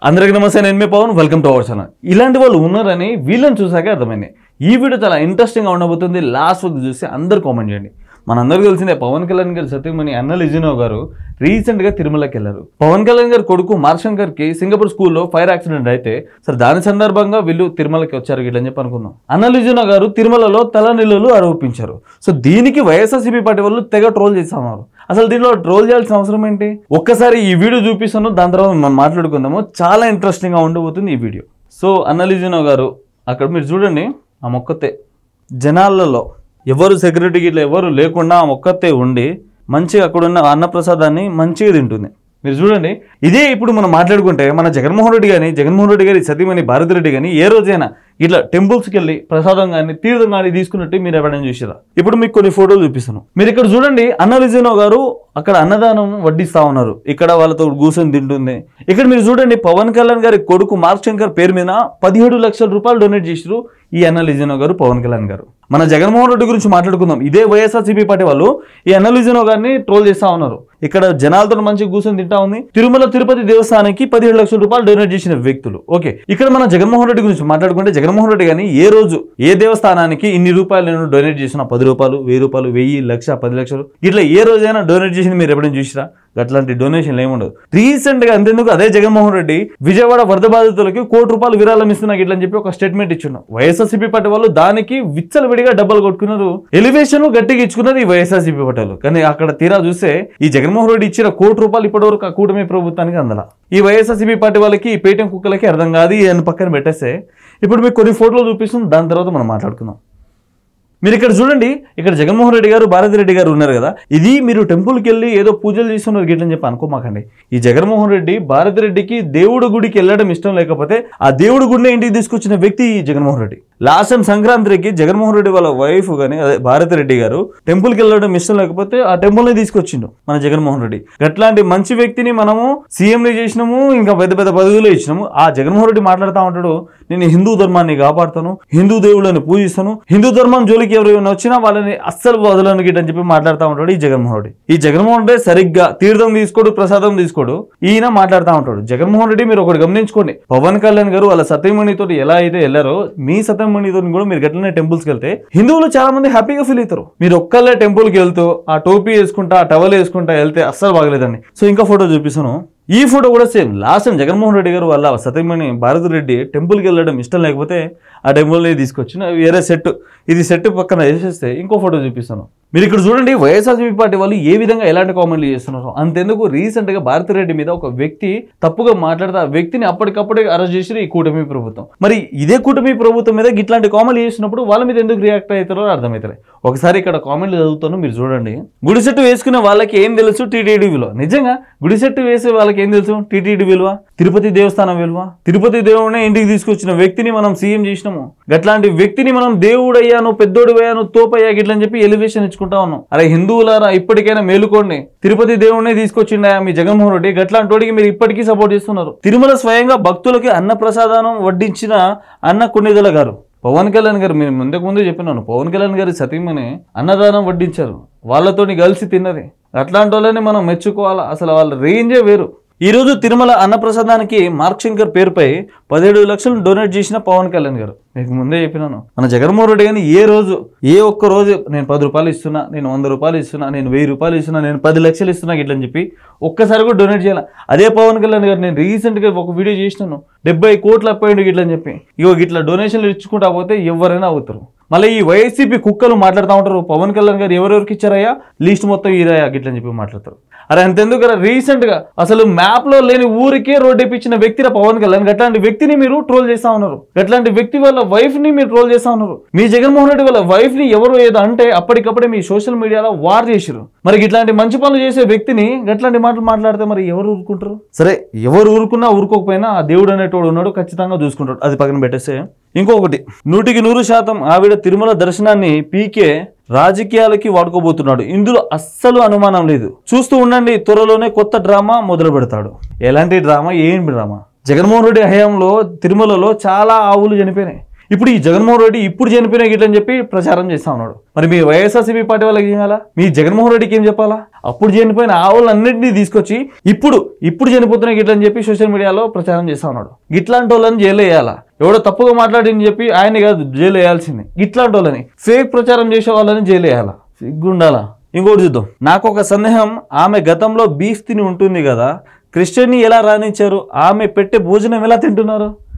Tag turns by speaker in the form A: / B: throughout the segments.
A: అందరికీ నమస్తే, నేను మీ Pavan. Welcome to our channel. ఇలాంటి వాళ్ళు ఉన్నారని వీళ్ళని చూసాక అర్థమైంది. ఈ వీడియో చాలా ఇంట్రెస్టింగ్గా ఉండబోతుంది. లాస్ట్ వరకు చూసి అందరు కామెంట్ చేయండి. మనందరికీ తెలిసిందే, పవన్ కళ్యాణ్ గారి సతీమణి అన్న లిజనో గారు రీసెంట్గా తిరుమలకి వెళ్ళారు. పవన్ కళ్యాణ్ గారి కొడుకు మార్శంకర్కి సింగపూర్ స్కూల్లో ఫైర్ యాక్సిడెంట్ అయితే సరే దాని సందర్భంగా వీళ్ళు తిరుమలకి వచ్చారు ఇట్లని చెప్పి అనుకున్నాం. అన్న లిజనో గారు తిరుమలలో తలనీళ్ళు ఆరోపించారు. సో దీనికి వైఎస్ఆర్సీపీ పార్టీ వాళ్ళు తెగ ట్రోల్ చేస్తున్నారు. అసలు దీనిలో ట్రోల్ చేయాల్సిన అవసరం ఏంటి? ఒక్కసారి ఈ వీడియో చూపిస్తాను, దాని తర్వాత మనం మాట్లాడుకుందాము. చాలా ఇంట్రెస్టింగ్గా ఉండబోతుంది ఈ వీడియో. సో అన్న లిజనో గారు అక్కడ మీరు చూడండి, ఆ మొక్కతే జనాలలో ఎవరు సెక్యూరిటీకి ఇట్లా ఎవరు లేకుండా ఆ మొక్కతే ఉండి మంచిగా అక్కడున్న అన్నప్రసాదాన్ని మంచిగా తింటుంది. మీరు చూడండి, ఇదే ఇప్పుడు మనం మాట్లాడుకుంటే మన జగన్మోహన్ రెడ్డి గారి సతీమణి భారతిరెడ్డి కానీ ఏ రోజైనా ఇట్లా టెంపుల్స్కి వెళ్ళి ప్రసాదం కానీ తీర్థం కానీ తీసుకున్నట్టు మీరు ఎవరైనా చూసారా? ఇప్పుడు మీకు కొన్ని ఫోటోలు చూపిస్తాను. మీరు ఇక్కడ చూడండి, అన్న లిజనో గారు అక్కడ అన్నదానం వడ్డిస్తా ఉన్నారు. ఇక్కడ వాళ్ళతో కూర్చొని తింటుంది. ఇక్కడ మీరు చూడండి, పవన్ కళ్యాణ్ గారి కొడుకు మార్క్ శంకర్ పేరు మీద 17 లక్షల రూపాయలు డొనేట్ చేసారు ఈ అన్న లిజనో గారు, పవన్ కళ్యాణ్ గారు. మన జగన్మోహన్ రెడ్డి గురించి మాట్లాడుకుందాం. ఇదే వైఎస్ఆర్సీపీ పార్టీ వాళ్ళు ఈ అన్న లిజనో గారిని ట్రోల్ చేస్తా ఉన్నారు. ఇక్కడ జనాలతో మంచిగా కూర్చొని తింటా ఉంది. తిరుపతి దేవస్థానానికి 17 లక్షల రూపాయలు డొనేట్ చేసిన వ్యక్తులు. ఓకే, ఇక్కడ మన జగన్మోహన్ రెడ్డి గురించి మాట్లాడుకుంటే జగన్మోహన్ రెడ్డి కానీ ఏ రోజు ఏ దేవస్థానానికి ఇన్ని రూపాయలు నేను డొనేట్ చేసిన, 10 రూపాయలు, 1000 రూపాయలు, 1000, 1,00,000, 10 లక్షలు ఇట్లా ఏ రోజైనా డొనేట్ చేసింది మీరు ఎప్పుడైనా చూసిరా? అట్లాంటి డొనేషన్లు ఏముండదు. రీసెంట్ గా అంతేందుకు అదే జగన్మోహన్ రెడ్డి విజయవాడ వరద బాధితులకి 1 కోటి రూపాయలు విరాళం ఇస్తున్నా ఇట్లని చెప్పి ఒక స్టేట్మెంట్ ఇచ్చున్నాం. వైఎస్ఆర్సీపీ పార్టీ వాళ్ళు దానికి విచ్చలవిడిగా డబ్బులు కొట్టుకున్నారు. ఎలివేషన్ గట్టిగా ఇచ్చుకున్నారు ఈ వైఎస్ఆర్సీపీ పార్టీలు. కానీ అక్కడ తీరా చూస్తే ఈ జగన్మోహన్ రెడ్డి ఇచ్చిన 1 కోటి రూపాయలు ఇప్పటివరకు ఆ కూటమి ప్రభుత్వానికి అందల. ఈ వైఎస్ఆర్సీపీ పార్టీ వాళ్ళకి ఈ పేటీఎం కుక్కలకి అర్థం కాదు. అని పక్కన పెట్టేస్తే ఇప్పుడు మీకు కొన్ని ఫోటోలు చూపిస్తుంది, దాని తర్వాత మనం మాట్లాడుకుందాం. మీరు ఇక్కడ చూడండి, ఇక్కడ జగన్మోహన్ రెడ్డి గారు, భారతిరెడ్డి గారు ఉన్నారు కదా. ఇది మీరు టెంపుల్కి వెళ్ళి ఏదో పూజలు చేస్తున్నారు గిట్లని చెప్పి అనుకోమాకండి. ఈ జగన్మోహన్ రెడ్డి భారతిరెడ్డికి దేవుడు గుడికి వెళ్ళడం ఇష్టం లేకపోతే ఆ దేవుడు గుడిని ఇంటికి తీసుకొచ్చిన వ్యక్తి ఈ జగన్మోహన్ రెడ్డి. లాస్ట్ టైం సంక్రాంతికి జగన్మోహన్ రెడ్డి వాళ్ళ వైఫ్ కానీ అదే భారతిరెడ్డి గారు టెంపుల్కి వెళ్ళడం ఇష్టం లేకపోతే ఆ టెంపుల్ని తీసుకొచ్చిండు మన జగన్మోహన్ రెడ్డి. అట్లాంటి మంచి వ్యక్తిని మనము సీఎంని చేసినాము, ఇంకా పెద్ద పెద్ద పదవులు ఇచ్చినాము. ఆ జగన్మోహన్ రెడ్డి మాట్లాడుతూ ఉంటాడు, నేను హిందూ ధర్మాన్ని కాపాడుతాను, హిందూ దేవుళ్ళని పూజిస్తాను, హిందూ ధర్మం జోలికి ఎవరైనా వచ్చినా వాళ్ళని అస్సలు వదలను గిట్టని చెప్పి మాట్లాడుతూ ఉంటాడు ఈ జగన్మోహన్ రెడ్డి. ఈ జగన్మోహన్ రెడ్డి సరిగ్గా తీర్థం తీసుకోడు, ప్రసాదం తీసుకోడు, ఈయన మాట్లాడుతూ ఉంటాడు. జగన్మోహన్ రెడ్డి మీరు ఒకటి గమనించుకోండి, పవన్ కళ్యాణ్ గారు వాళ్ళ సతీమణితో ఎలా అయితే వెళ్ళారో మీ సతీమణితో కూడా మీరు గట్లనే టెంపుల్స్కి వెళ్తే హిందువులు చాలా మంది హ్యాపీగా ఫీల్ అవుతారు. మీరు ఒక్కళ్ళే టెంపుల్కి వెళ్తూ ఆ టోపీ వేసుకుంటా, ఆ టవల్ వేసుకుంటా వెళ్తే అస్సలు బాగలేదండి. సో ఇంకా ఫోటో చూపిస్తాను. ఈ ఫోటో కూడా same. Last time Jaganmohan Reddy గారు వాళ్ళ సతీమణి భారతిరెడ్డి టెంపుల్కి వెళ్ళడం ఇష్టం లేకపోతే ఆ టెంపుల్ని తీసుకొచ్చిన వేరే సెట్, ఇది సెట్ పక్కన వేసేస్తే ఇంకో ఫోటో చూపిస్తాను. మీరు ఇక్కడ చూడండి, వైఎస్ఆర్సీపీ పార్టీ వాళ్ళు ఏ విధంగా ఎలాంటి కామెంట్లు చేస్తున్నారు. అంతెందుకు రీసెంట్ గా భారతిరెడ్డి మీద ఒక వ్యక్తి తప్పుగా మాట్లాడితే ఆ వ్యక్తిని అప్పటికప్పుడే అరెస్ట్ చేసి ఈ కూటమి ప్రభుత్వం. మరి ఇదే కూటమి ప్రభుత్వం మీద ఇట్లాంటి కామెంట్లు చేసినప్పుడు వాళ్ళ మీద ఎందుకు రియాక్ట్ అవుతారో అర్థమవుతారు. ఒకసారి ఇక్కడ కామెంట్లు చదువుతాను, మీరు చూడండి. గుడి సెట్టు వేసుకునే వాళ్ళకి ఏం తెలుసు టీటీడీ విలువ? నిజంగా గుడి సెట్టు వేసే వాళ్ళకి ఏం తెలుసు టీటీడీ విలువ, తిరుపతి దేవస్థానం విలువ? తిరుపతి దేవుడిని ఇంటికి తీసుకొచ్చిన వ్యక్తిని మనం సీఎం చేసినాము. అట్లాంటి వ్యక్తిని మనం దేవుడయ్యాను, పెద్దోడివయ్యాను, తోపయ్యా గిట్లని చెప్పి ఎలివేషన్ ఇచ్చుకుంటా ఉన్నాం. అరే హిందువులారా, ఇప్పటికైనా మేలుకోండి. తిరుపతి దేవుడిని తీసుకొచ్చిండా మీ జగన్మోహన్ రెడ్డి? అట్లాంటి వాడికి మీరు ఇప్పటికీ సపోర్ట్ చేస్తున్నారు. తిరుమల స్వయంగా భక్తులకి అన్న ప్రసాదం వడ్డించిన అన్న కొన్నిదల గారు, పవన్ కళ్యాణ్ గారు, మీరు ముందే చెప్పినాను, పవన్ కళ్యాణ్ గారి సతీమణి అన్నదానం వడ్డించారు, వాళ్ళతోని కలిసి తిన్నది. అట్లాంటి వాళ్ళని మనం మెచ్చుకోవాలా. అసలు వాళ్ళ రేంజే వేరు. ఈ రోజు తిరుమల అన్నప్రసాదానికి మార్క్ శంకర్ పేరుపై 17 లక్షలు డొనేట్ చేసిన పవన్ కళ్యాణ్ గారు. మీకు ముందే చెప్పినాను, మన జగన్మోహన్ రెడ్డి కానీ ఏ ఒక్క రోజు నేను 10 రూపాయలు ఇస్తున్నా, నేను 100 రూపాయలు ఇస్తున్నా, నేను 1000 రూపాయలు ఇస్తున్నా, నేను 10 లక్షలు ఇస్తున్నా ఇట్లని చెప్పి ఒక్కసారి కూడా డొనేట్ చేయాలి. అదే పవన్ కళ్యాణ్ గారు నేను రీసెంట్గా ఒక వీడియో చేసినాను, 70 కోట్లు అప్పయిండు ఇట్లని చెప్పి. ఇట్లా డొనేషన్లు ఇచ్చుకుంటా పోతే ఎవరైనా అవుతారు. మళ్ళీ ఈ వైసీపీ కుక్కలు మాట్లాడుతూ ఉంటారు, పవన్ కళ్యాణ్ గారు ఎవరెవరికి ఇచ్చారయ్యా, లిస్ట్ మొత్తం ఈరాయా గిట్లని చెప్పి మాట్లాడతారు. అరే అంతెందుకు, రీసెంట్ గా అసలు మ్యాప్ లో లేని ఊరికే రోడ్ ఇప్పించిన వ్యక్తి పవన్ కళ్యాణ్. అట్లాంటి వ్యక్తిని మీరు ట్రోల్ చేస్తా ఉన్నారు. అట్లాంటి వ్యక్తి వాళ్ళ వైఫ్ ని మీరు ట్రోల్ చేస్తా ఉన్నారు. మీ జగన్మోహన్ రెడ్డి వాళ్ళ వైఫ్ ని ఎవరు ఏదో అంటే అప్పటికప్పుడే మీ సోషల్ మీడియాలో వార్ చేసిరు. మరి ఇట్లాంటి మంచి పనులు చేసే వ్యక్తిని అట్లాంటి మాటలు మాట్లాడితే మరి ఎవరు ఊరుకుంటారు? సరే, ఎవరు ఊరుకున్నా ఊరుకోకపోయినా ఆ దేవుడు అనేటోడు ఉన్నాడు, ఖచ్చితంగా చూసుకుంటాడు. అది పక్కన పెట్టేస్తే ఇంకొకటి, 100% ఆవిడ తిరుమల దర్శనాన్ని పీకే రాజకీయాలకి వాడుకోబోతున్నాడు. ఇందులో అస్సలు అనుమానం లేదు. చూస్తూ ఉండండి, త్వరలోనే కొత్త డ్రామా మొదలు పెడతాడు. ఎలాంటి డ్రామా? ఏం డ్రామా? జగన్మోహన్ రెడ్డి హయాంలో తిరుమలలో చాలా ఆవులు చనిపోయినాయి. ఇప్పుడు ఈ జగన్మోహన్ రెడ్డి ఇప్పుడు చనిపోయిన గిట్లని చెప్పి ప్రచారం చేస్తా ఉన్నాడు. మరి మీ వైఎస్ఆర్సీపీ పార్టీ వాళ్ళకి ఏం చేయాలా? మీ జగన్మోహన్ రెడ్డికి ఏం చెప్పాలా? అప్పుడు చనిపోయిన ఆవులన్నింటినీ తీసుకొచ్చి ఇప్పుడు చనిపోతున్నాయి గిట్ల అని చెప్పి సోషల్ మీడియాలో ప్రచారం చేస్తా ఉన్నాడు. ఇట్లాంటి వాళ్ళని జైలు వేయాలా? ఎవడో తప్పుగా మాట్లాడిందని చెప్పి ఆయన కాదు జైలు వేయాల్సింది. ఇట్లాంటి వాళ్ళని ఫేక్ ప్రచారం చేసే వాళ్ళని జైలు వేయాలా? సిగ్గుండాలా? ఇంకోటి చూద్దాం. నాకు ఒక సందేహం, ఆమె గతంలో బీఫ్ తిని ఉంటుంది కదా, క్రిస్టియన్ని ఎలా రాణించారు? ఆమె పెట్టే భోజనం ఎలా తింటున్నారు?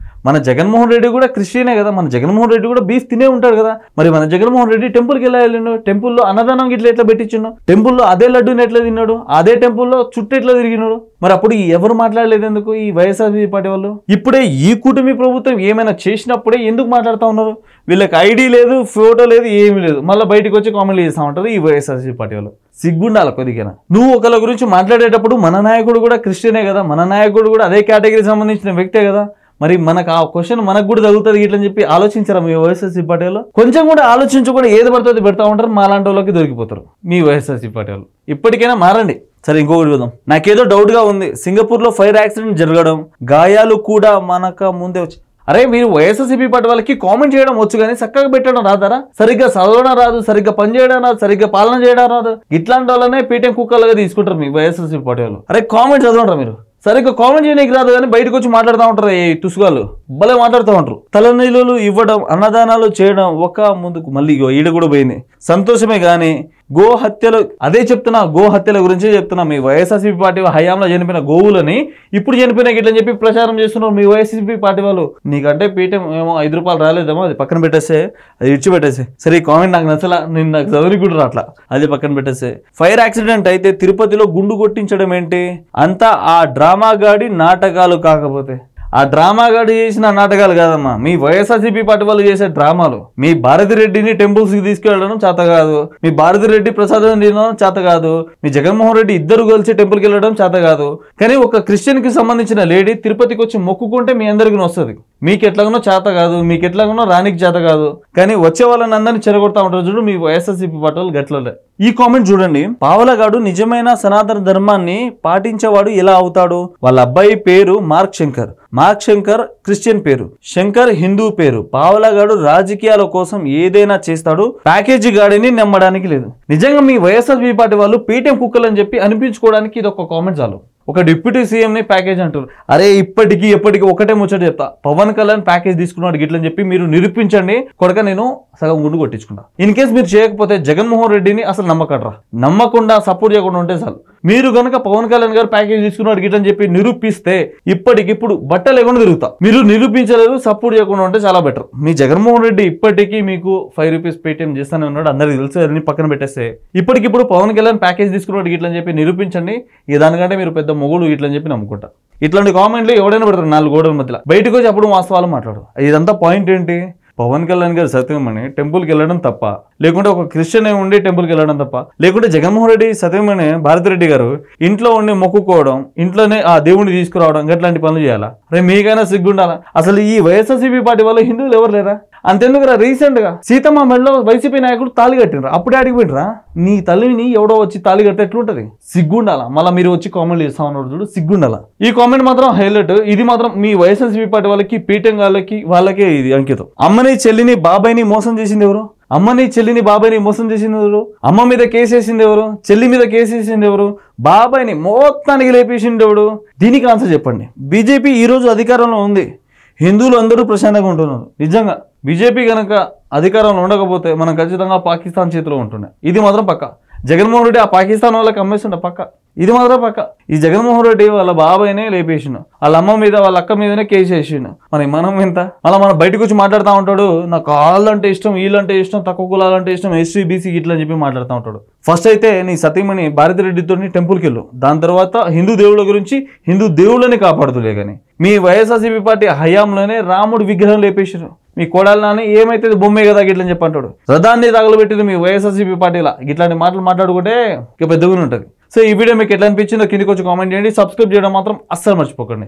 A: మన జగన్మోహన్ రెడ్డి కూడా క్రిస్టియనే కదా, మన జగన్మోహన్ రెడ్డి కూడా బీఫ్ తినే ఉంటాడు కదా. మరి మన జగన్మోహన్ రెడ్డి టెంపుల్కి ఎలా వెళ్ళిండు? టెంపుల్లో అన్నదానం ఇట్లా ఎట్లా పెట్టించిండు? టెంపుల్లో అదే లడ్డూని ఎట్లా తిన్నాడు? అదే టెంపుల్లో చుట్టూ ఎట్లా తిరిగినాడు? మరి అప్పుడు ఎవరు మాట్లాడలేదు ఎందుకు? ఈ వైఎస్ఆర్సీపీ పార్టీ వాళ్ళు. ఇప్పుడే ఈ కూటమి ప్రభుత్వం ఏమైనా చేసినప్పుడే ఎందుకు మాట్లాడుతూ ఉన్నారు? వీళ్ళకి ఐడి లేదు, ఫోటో లేదు, ఏమీ లేదు, మళ్ళీ బయటకు వచ్చి కామెంట్లు చేస్తూ ఉంటారు ఈ వైఎస్ఆర్సీపీ పార్టీ వాళ్ళు. సిగ్గుండాలి కొద్దిగా. నువ్వు ఒకళ్ళ గురించి మాట్లాడేటప్పుడు మన నాయకుడు కూడా క్రిస్టియనే కదా, మన నాయకుడు కూడా అదే కేటగిరీకి సంబంధించిన వ్యక్తే కదా, మరి మనకు ఆ క్వశ్చన్ మనకు కూడా తగులుతుంది ఇట్లని చెప్పి ఆలోచించారా మీ వైఎస్ఆర్సీ పార్టీ వాళ్ళు? కొంచెం కూడా ఆలోచించకుండా ఏది పడుతుంది పెడతా ఉంటారు, మా లాంటి వాళ్ళకి దొరికిపోతారు మీ వైఎస్ఆర్సీ పార్టీ వాళ్ళు. ఇప్పటికైనా మారండి. సరే, ఇంకొకటి చూద్దాం. నాకేదో డౌట్గా ఉంది. సింగపూర్లో ఫైర్ యాక్సిడెంట్ జరగడం, గాయాలు కూడా మనకు ముందే వచ్చి. అరే, మీరు వైఎస్ఆర్సీపీ పార్టీ వాళ్ళకి కామెంట్ చేయడం వచ్చు కానీ చక్కగా పెట్టడం రాదారా? సరిగ్గా చదవడం రాదు, సరిగ్గా పని చేయడం రాదు, సరిగ్గా పాలన చేయడం రాదు. ఇట్లాంటి వాళ్ళనే పేటీఎం కుక్కలుగా తీసుకుంటారు మీ వైఎస్ఆర్సీపీ పార్టీ వాళ్ళు. అరే, కామెంట్ చదవడం మీరు సరిగ్గా కామెంట్ చేయడానికి రాదు కానీ బయటకు వచ్చి మాట్లాడుతూ ఉంటారు. ఈ తుసుగాలు భలే మాట్లాడుతూ ఉంటారు. తలనీళ్ళు ఇవ్వడం, అన్నదానాలు చేయడం, ఒక ముందుకు మళ్ళీ ఈడ కూడా పోయింది. సంతోషమే కానీ గో హత్యలు, అదే చెప్తున్నా, గో హత్యల గురించే చెప్తున్నా. మీ వైఎస్ఆర్సీపీ పార్టీ హయాంలో చనిపోయిన గోవులని ఇప్పుడు చనిపోయినా ఇట్లని చెప్పి ప్రచారం చేస్తున్నారు మీ వైఎస్ఆర్సీపీ పార్టీ వాళ్ళు. నీకంటే పీఠం ఏమో 5 రూపాయలు రాలేదేమో, అది పక్కన పెట్టేస్తే, అది ఇడిచిపెట్టేసే. సరే, ఈ కామెంట్ నాకు నచ్చలా, నేను నాకు చదివి కూడా రాట్లా, అది పక్కన పెట్టేస్తే. ఫైర్ యాక్సిడెంట్ అయితే తిరుపతిలో గుండు కొట్టించడం ఏంటి? అంతా ఆ డ్రామా గాడి నాటకాలు. కాకపోతే ఆ డ్రామా గాడి చేసిన నాటకాలు కాదమ్మా, మీ వైఎస్ఆర్సీపీ పార్టీ వాళ్ళు చేసే డ్రామాలు. మీ భారతిరెడ్డిని టెంపుల్స్కి తీసుకెళ్లడం చేత కాదు, మీ భారతిరెడ్డి ప్రసాదం తినడం చేత కాదు, మీ జగన్మోహన్ రెడ్డి ఇద్దరు కలిసి టెంపుల్కి వెళ్ళడం చేత కాదు. కానీ ఒక క్రిస్టియన్కి సంబంధించిన లేడీ తిరుపతికి వచ్చి మొక్కుకుంటే మీ అందరికీ వస్తుంది. మీకు ఎట్లాగనో చేత కాదు, మీకు ఎట్లాగనో రానికి చేత కాదు, కానీ వచ్చే వాళ్ళని అందరినీ చెరగొడతా ఉంటారు చూడు మీ వైఎస్ఆర్సీపీ పార్టీ వాళ్ళు గట్లలే. ఈ కామెంట్ చూడండి. పావలగాడు నిజమైన సనాతన ధర్మాన్ని పాటించేవాడు ఎలా అవుతాడు? వాళ్ళ అబ్బాయి పేరు mark Shankar. Mark Shankar Christian పేరు, శంకర్ హిందూ పేరు. పావలగాడు రాజకీయాల కోసం ఏదైనా చేస్తాడు, ప్యాకేజీ గాడిని నమ్మడానికి లేదు. నిజంగా మీ వైఎస్ఆర్సీపీ పార్టీ వాళ్ళు పేటీఎం కుక్కలు అని చెప్పి అనిపించుకోవడానికి ఇది ఒక కామెంట్ చాలు. ఒక డిప్యూటీ సీఎంని ప్యాకేజ్ అంటారు. అరే, ఎప్పటికీ ఒకటే ముచ్చట చెప్తా, పవన్ కళ్యాణ్ ప్యాకేజ్ తీసుకున్నాడు గిట్లని చెప్పి మీరు నిరూపించండి కొడక, నేను సగం గుండు కొట్టించుకుంటా. ఇన్ కేసు మీరు చేయకపోతే జగన్మోహన్ రెడ్డిని అసలు నమ్మకడ్రా, నమ్మకుండా సపోర్ట్ చేయకుండా ఉంటే చాలు. మీరు కనుక పవన్ కళ్యాణ్ గారు ప్యాకేజ్ తీసుకున్నాడు గిట్లని చెప్పి నిరూపిస్తే ఇప్పటికిప్పుడు బట్టలు లేకుండా తిరుగుతా. మీరు నిరూపించలేదు, సపోర్ట్ చేయకుండా ఉంటే చాలా బెటర్. మీ జగన్మోహన్ రెడ్డి ఇప్పటికీ మీకు 5 రూపీస్ పేటీఎం చేస్తానే ఉన్నాడు, అందరికి తెలుసు. అన్ని పక్కన పెట్టేస్తే ఇప్పటికిప్పుడు పవన్ కళ్యాణ్ ప్యాకేజ్ తీసుకున్నాడు గిట్లని చెప్పి నిరూపించండి. దానికంటే మీరు పెద్ద మొగుడు ఇట్లని చెప్పి నమ్ముకుంటా. ఇట్లాంటి కామెంట్లు ఎవడైనా పెడతారు 4 గోడల మధ్యలో. బయటకు వచ్చి అప్పుడు వాస్తవాలు మాట్లాడు. ఇదంతా పాయింట్ ఏంటి? పవన్ కళ్యాణ్ గారు సత్యమని టెంపుల్కి వెళ్ళడం తప్ప, లేకుంటే ఒక క్రిస్టియన్ ఉండి టెంపుల్కి వెళ్ళడం తప్ప, లేకుంటే జగన్మోహన్ రెడ్డి సత్యమని భారతిరెడ్డి గారు ఇంట్లో ఉండి మొక్కుకోవడం, ఇంట్లోనే ఆ దేవుడిని తీసుకురావడం, గట్లాంటి పనులు చేయాలా? రే, మీకైనా సిగ్గుండాలా? అసలు ఈ వైఎస్ఆర్సీపీ పార్టీ వాళ్ళు హిందువులు ఎవరు లేరా? అంతెందుకురా, రీసెంట్ గా సీతమ్మ మెడలో వైసీపీ నాయకుడు తాళి కట్టినరా, అప్పుడే అడిగిపోయినరా? నీ తల్లిని ఎవడో వచ్చి తాళి కడితే ఎట్లుంటది? సిగ్గుండాలా? మళ్ళీ మీరు వచ్చి కామెంట్ చేస్తా ఉన్నారు చూడు, సిగ్గుండాలా? ఈ కామెంట్ మాత్రం హైలైట్. ఇది మాత్రం మీ వైఎస్ఆర్సీపీ పార్టీ వాళ్ళకి, పీఠం వాళ్ళకే ఇది అంకితం. అమ్మని చెల్లిని బాబాయిని మోసం చేసింది ఎవరు? అమ్మని చెల్లిని బాబాయిని మోసం చేసింది ఎవరు? అమ్మ మీద కేసు వేసింది ఎవరు? చెల్లి మీద కేసు వేసింది ఎవరు? బాబాయిని మొత్తానికి లేపేసింది ఎవడు? దీనికి ఆన్సర్ చెప్పండి. బీజేపీ ఈ రోజు అధికారంలో ఉంది, హిందువులు అందరూ ప్రశాంతంగా ఉంటున్నారు. నిజంగా బీజేపీ కనుక అధికారంలో ఉండకపోతే మనం ఖచ్చితంగా పాకిస్తాన్ చేతిలో ఉంటుండే. ఇది మాత్రం పక్క. జగన్మోహన్ రెడ్డి ఆ పాకిస్తాన్ వాళ్ళకి అమ్మేస్తుండే పక్క. ఇది మాత్రం పక్క. ఈ జగన్మోహన్ రెడ్డి వాళ్ళ బాబాయినే లేపేసిండు, వాళ్ళ అమ్మ మీద వాళ్ళ అక్క మీదనే కేసు వేసిండు. మరి మనం ఎంత? అలా మనం బయటకు వచ్చి మాట్లాడుతూ ఉంటాడు, నాకు వాళ్ళంటే ఇష్టం, వీళ్ళంటే ఇష్టం, తక్కువ కులాలంటే ఇష్టం, ఎస్సీ బీసీ ఇట్లా అని చెప్పి మాట్లాడుతూ ఉంటాడు. ఫస్ట్ అయితే నీ సతీమణి భారతిరెడ్డితో టెంపుల్కి వెళ్ళు, దాని తర్వాత హిందూ దేవుళ్ళ గురించి హిందూ దేవుళ్ళని కాపాడుతులే. కానీ మీ వైఎస్ఆర్సీపీ పార్టీ హయాంలోనే రాముడు విగ్రహం లేపేసారు. మీ కోడాలని ఏమైతే బొమ్మే కదా గిట్లని చెప్పి అంటాడు. రథాన్ని తగలబెట్టింది మీ వైఎస్ఆర్సీపీ పార్టీలా. ఇట్లాంటి మాటలు మాట్లాడుకుంటే ఇక పెద్దగానే ఉంటుంది. సో ఈ వీడియో మీకు ఎట్లా అనిపించిందో కిందకి వచ్చి కామెంట్ చేయండి. సబ్స్క్రైబ్ చేయడం మాత్రం అస్సలు మర్చిపోకండి.